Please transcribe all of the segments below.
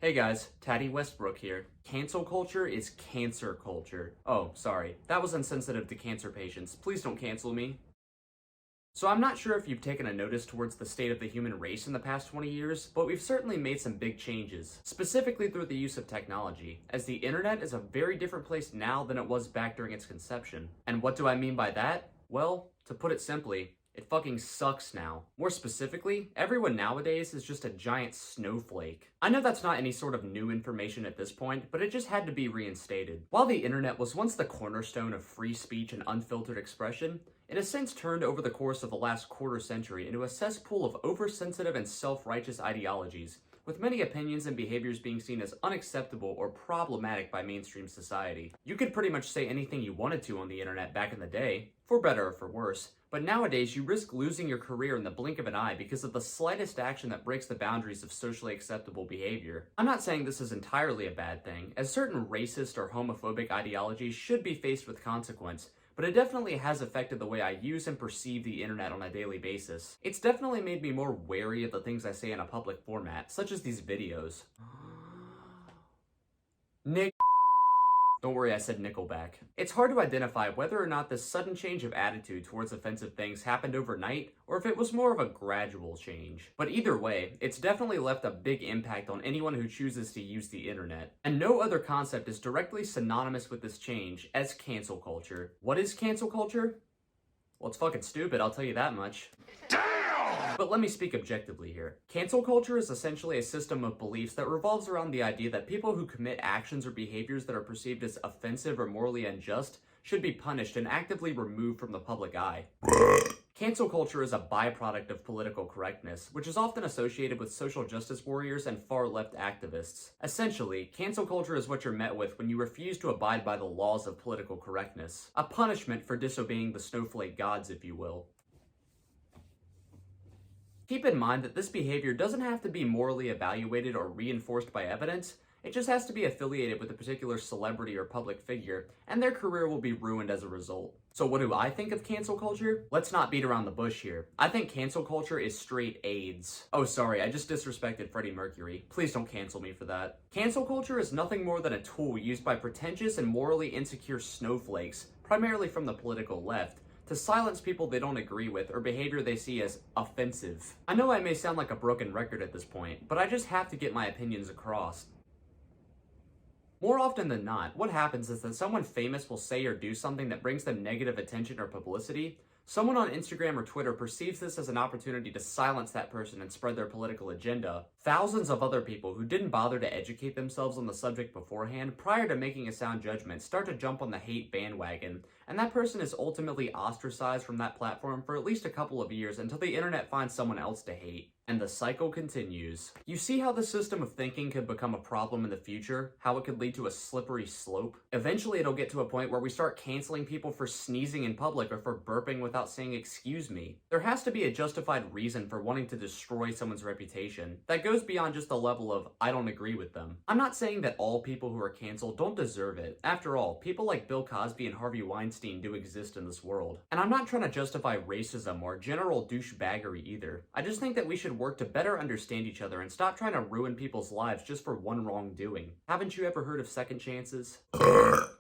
Hey guys, Taddy Westbrook here. Cancel culture is cancer culture. Oh, sorry. That was insensitive to cancer patients. Please don't cancel me. So I'm not sure if you've taken a notice towards the state of the human race in the past 20 years, but we've certainly made some big changes, specifically through the use of technology, as the internet is a very different place now than it was back during its conception. And what do I mean by that? Well, to put it simply, it fucking sucks now. More specifically, everyone nowadays is just a giant snowflake. I know that's not any sort of new information at this point, but it just had to be reinstated. While the internet was once the cornerstone of free speech and unfiltered expression, it has since turned over the course of the last quarter century into a cesspool of oversensitive and self-righteous ideologies, with many opinions and behaviors being seen as unacceptable or problematic by mainstream society. You could pretty much say anything you wanted to on the internet back in the day, for better or for worse, but nowadays you risk losing your career in the blink of an eye because of the slightest action that breaks the boundaries of socially acceptable behavior. I'm not saying this is entirely a bad thing, as certain racist or homophobic ideologies should be faced with consequence, but it definitely has affected the way I use and perceive the internet on a daily basis. It's definitely made me more wary of the things I say in a public format, such as these videos. Don't worry, I said Nickelback. It's hard to identify whether or not this sudden change of attitude towards offensive things happened overnight, or if it was more of a gradual change. But either way, it's definitely left a big impact on anyone who chooses to use the internet. And no other concept is directly synonymous with this change as cancel culture. What is cancel culture? Well, it's fucking stupid, I'll tell you that much. But let me speak objectively here. Cancel culture is essentially a system of beliefs that revolves around the idea that people who commit actions or behaviors that are perceived as offensive or morally unjust should be punished and actively removed from the public eye. Cancel culture is a byproduct of political correctness, which is often associated with social justice warriors and far-left activists. Essentially, cancel culture is what you're met with when you refuse to abide by the laws of political correctness. A punishment for disobeying the snowflake gods, if you will. Keep in mind that this behavior doesn't have to be morally evaluated or reinforced by evidence, it just has to be affiliated with a particular celebrity or public figure, and their career will be ruined as a result. So what do I think of cancel culture? Let's not beat around the bush here. I think cancel culture is straight AIDS. Oh sorry, I just disrespected Freddie Mercury. Please don't cancel me for that. Cancel culture is nothing more than a tool used by pretentious and morally insecure snowflakes, primarily from the political left, to silence people they don't agree with or behavior they see as offensive. I know I may sound like a broken record at this point, but I just have to get my opinions across. More often than not, what happens is that someone famous will say or do something that brings them negative attention or publicity. Someone on Instagram or Twitter perceives this as an opportunity to silence that person and spread their political agenda. Thousands of other people who didn't bother to educate themselves on the subject beforehand prior to making a sound judgment start to jump on the hate bandwagon, and that person is ultimately ostracized from that platform for at least a couple of years until the internet finds someone else to hate. And the cycle continues. You see how the system of thinking could become a problem in the future? How it could lead to a slippery slope? Eventually it'll get to a point where we start canceling people for sneezing in public or for burping without saying excuse me. There has to be a justified reason for wanting to destroy someone's reputation that goes beyond just the level of I don't agree with them. I'm not saying that all people who are canceled don't deserve it. After all, people like Bill Cosby and Harvey Weinstein do exist in this world. And I'm not trying to justify racism or general douchebaggery either. I just think that we should work to better understand each other and stop trying to ruin people's lives just for one wrongdoing. Haven't you ever heard of second chances?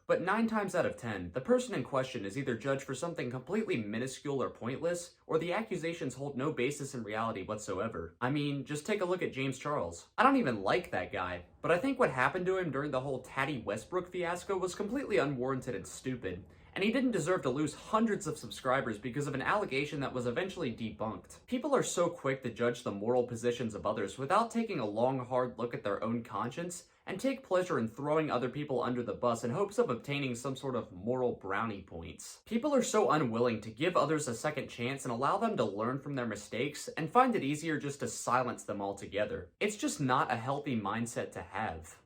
But 9 times out of 10, the person in question is either judged for something completely minuscule or pointless, or the accusations hold no basis in reality whatsoever. I mean, just take a look at James Charles. I don't even like that guy, but I think what happened to him during the whole Taddy Westbrook fiasco was completely unwarranted and stupid. And he didn't deserve to lose hundreds of subscribers because of an allegation that was eventually debunked. People are so quick to judge the moral positions of others without taking a long, hard look at their own conscience, and take pleasure in throwing other people under the bus in hopes of obtaining some sort of moral brownie points. People are so unwilling to give others a second chance and allow them to learn from their mistakes, and find it easier just to silence them altogether. It's just not a healthy mindset to have.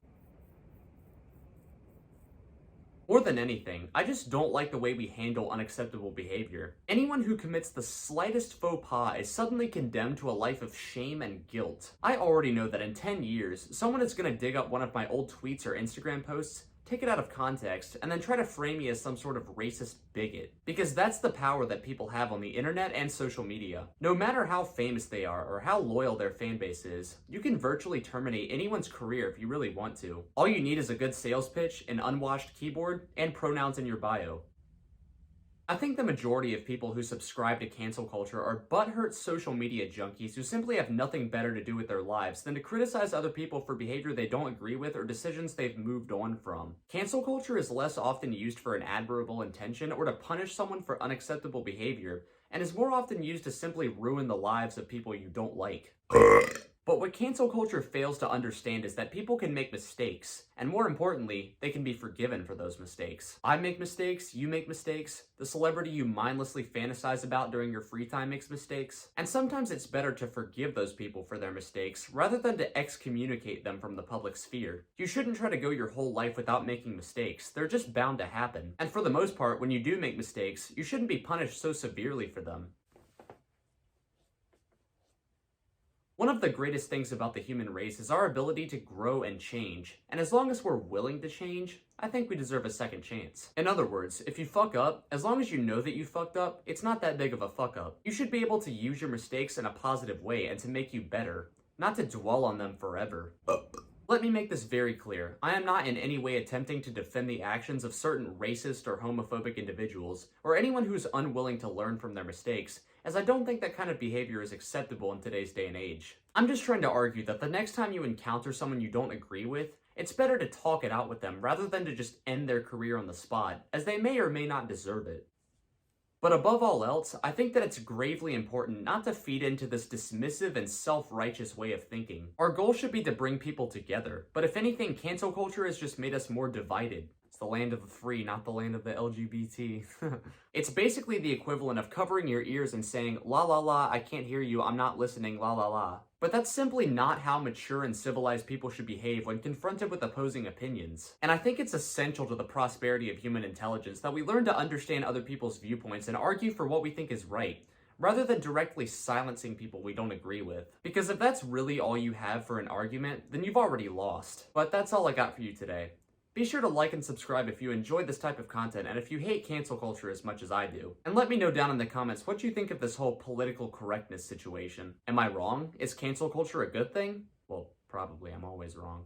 More than anything, I just don't like the way we handle unacceptable behavior. Anyone who commits the slightest faux pas is suddenly condemned to a life of shame and guilt. I already know that in 10 years, someone is going to dig up one of my old tweets or Instagram posts, take it out of context, and then try to frame me as some sort of racist bigot. Because that's the power that people have on the internet and social media. No matter how famous they are or how loyal their fan base is, you can virtually terminate anyone's career if you really want to. All you need is a good sales pitch, an unwashed keyboard, and pronouns in your bio. I think the majority of people who subscribe to cancel culture are butthurt social media junkies who simply have nothing better to do with their lives than to criticize other people for behavior they don't agree with or decisions they've moved on from. Cancel culture is less often used for an admirable intention or to punish someone for unacceptable behavior, and is more often used to simply ruin the lives of people you don't like. But what cancel culture fails to understand is that people can make mistakes, and more importantly, they can be forgiven for those mistakes. I make mistakes, you make mistakes, the celebrity you mindlessly fantasize about during your free time makes mistakes, and sometimes it's better to forgive those people for their mistakes rather than to excommunicate them from the public sphere. You shouldn't try to go your whole life without making mistakes, they're just bound to happen. And for the most part, when you do make mistakes, you shouldn't be punished so severely for them. One of the greatest things about the human race is our ability to grow and change, and as long as we're willing to change, I think we deserve a second chance. In other words, if you fuck up, as long as you know that you fucked up, it's not that big of a fuck up. You should be able to use your mistakes in a positive way and to make you better, not to dwell on them forever. Let me make this very clear. I am not in any way attempting to defend the actions of certain racist or homophobic individuals, or anyone who's unwilling to learn from their mistakes, as I don't think that kind of behavior is acceptable in today's day and age. I'm just trying to argue that the next time you encounter someone you don't agree with, it's better to talk it out with them rather than to just end their career on the spot, as they may or may not deserve it. But above all else, I think that it's gravely important not to feed into this dismissive and self-righteous way of thinking. Our goal should be to bring people together, but if anything, cancel culture has just made us more divided. It's the land of the free, not the land of the LGBT. It's basically the equivalent of covering your ears and saying, la la la, I can't hear you, I'm not listening, la la la. But that's simply not how mature and civilized people should behave when confronted with opposing opinions. And I think it's essential to the prosperity of human intelligence that we learn to understand other people's viewpoints and argue for what we think is right, rather than directly silencing people we don't agree with. Because if that's really all you have for an argument, then you've already lost. But that's all I got for you today. Be sure to like and subscribe if you enjoyed this type of content and if you hate cancel culture as much as I do. And let me know down in the comments what you think of this whole political correctness situation. Am I wrong? Is cancel culture a good thing? Well, probably. I'm always wrong.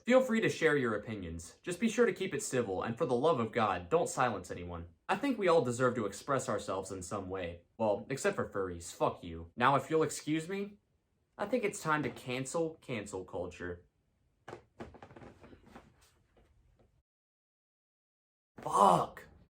Feel free to share your opinions. Just be sure to keep it civil, and for the love of God, don't silence anyone. I think we all deserve to express ourselves in some way. Well, except for furries. Fuck you. Now, if you'll excuse me, I think it's time to cancel culture. Fuck.